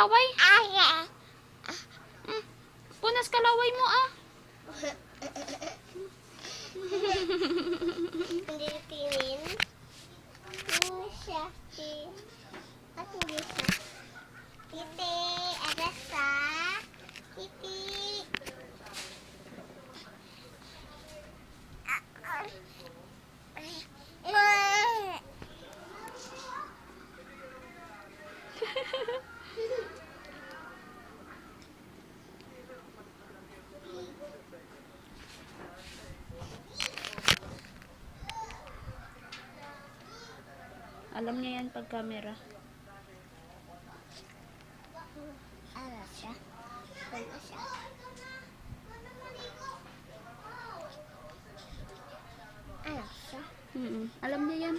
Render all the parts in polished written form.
kalaway. Punas kalaway mo ah. Hindi tinin. Ano siya? At hindi siya. Titi, arasa. Titi. Alam niya yan pag camera. Arasa. Ano siya? Arasa. Alam niya yan.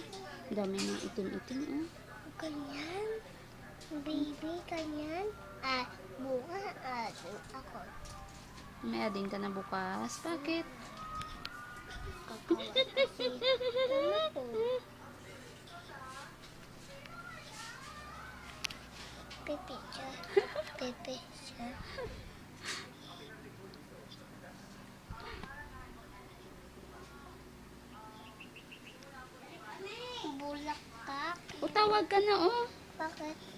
Dami ng itim-itim oh. Ganyan. Baby, ganyan. Bukas. Ako. May ading ka na bukas. Bakit? Kakawa kasi. Ano po? Pepe siya. Pepe siya. Bulak ka. O tawag ka na oh. Bakit?